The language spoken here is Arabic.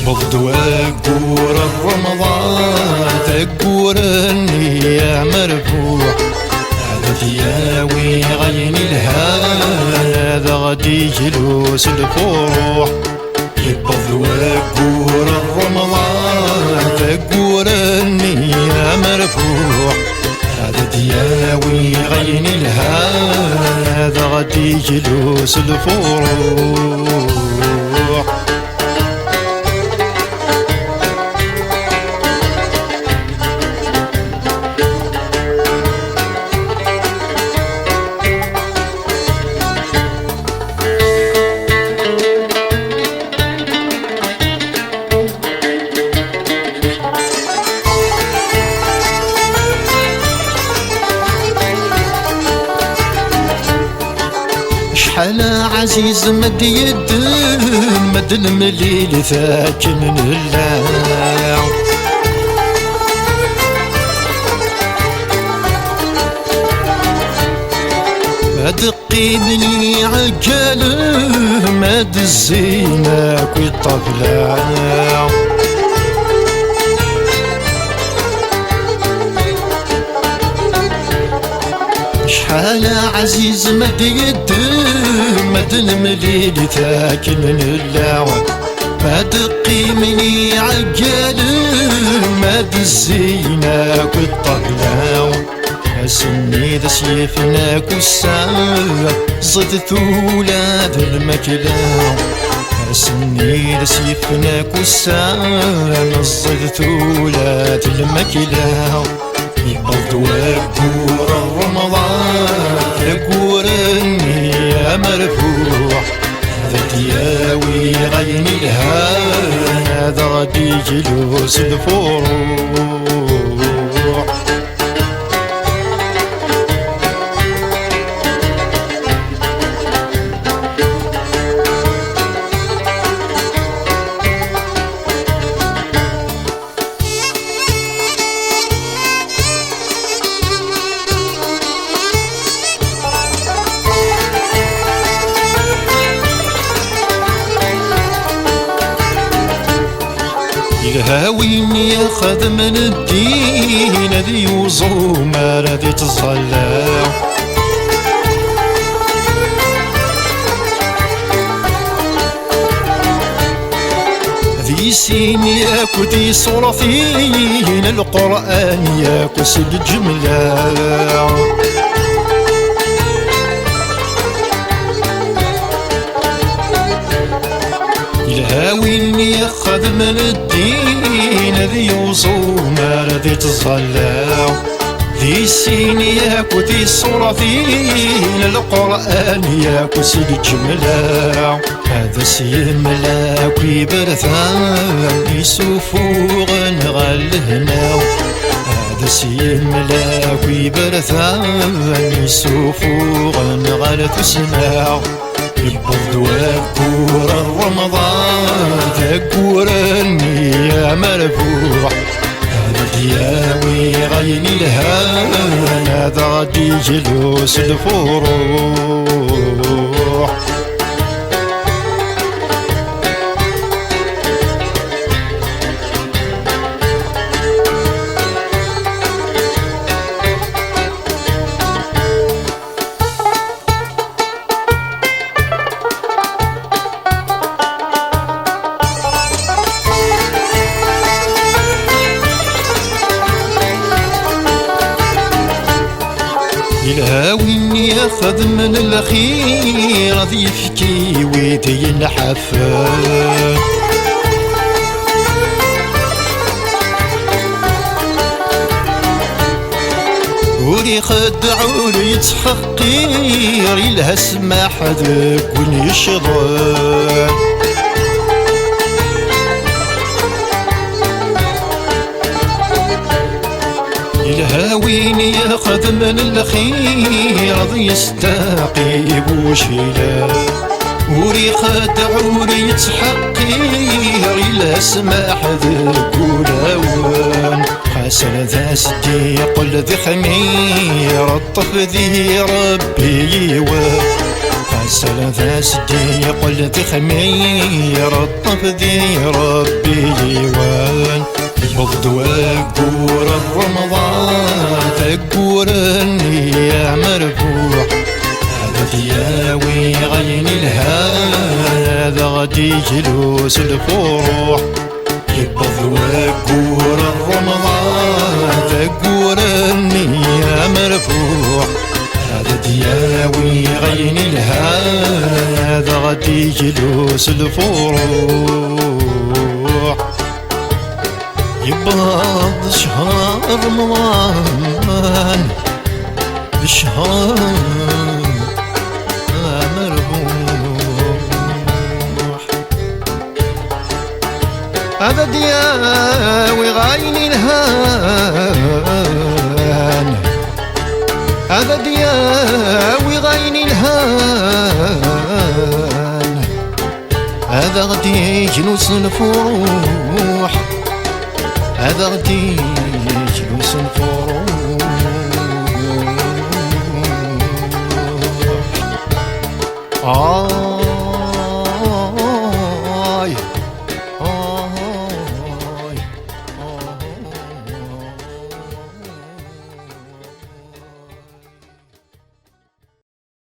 بغدو أقور رمضان تقور النية مرفوع هذا دياوي غين الهال هذا غدي جلوس الفروح بغدو أقور رمضان تقور النية مرفوع هذا دياوي غين الهال هذا غدي جلوس الفروح شحال عزيز مد يدن مد المليل ثاكن الليل ما دقي مني عجاله مد الزينة كي الطبلة شحال عزيز مد يدن مد المليل ثاكن اللعب ما دقي مني عجال مد الزينة والطبلة سني ذا سيفنا كسان زدت ولاد المكلا سني ذا سيفنا كسان زدت ولاد المكلا يبغض وقور رمضان يقور النية مرفوع هذا دياوي غين الهان هذا غدي جلوس الفروع الهاوين ياخذ من الدين ذي يوزوما ذي تصلى ذي سين ياكو ذي صرفين القرآن ياكو سد الجملة الهاوين ياخذ من الدين ذي يوصوما ذي تصلى ذي سين ياكو ذي صرفين القرآن ياكو سيد الجملة هذا سيملاك برثان يسوفوغ نغلهنا هذا سيملاك برثان يسوفوغ نغلث سماع يبغض وقور رمضان تقور النية مرفوع هذا دياوي غين الهان هذا غدي جلوس الفروح الهاوي ياخذ من الخير ذي يفكي ويدي الحفان ولي خدع ولي يتحقير إلها سماح ذاك وين يشضر الهاوين ياخذ من الخير ضي يستقيب وشيلا وري خدع وري يتحقير إلا سماح ذاك ولاوان حسن ذا صديق الذي خمير الطف ذي ربي يوان حسن ذا صديق الذي خمير الطف ذي ربي يوان يبض وقور الرمضان تقور النية مرفوع هذا دياوي غين هذا غدي جلوس الفروح يبض وقور الرمضان تقور النية مرفوع هذا دياوي غين هذا غدي جلوس الفروح يبغض شهر رمضان بشهر مربوح هذا دياوي غاين الهان هذا دياوي غاين الهان هذا غدي جلوس الفروح هذا غدي جلوس الفروح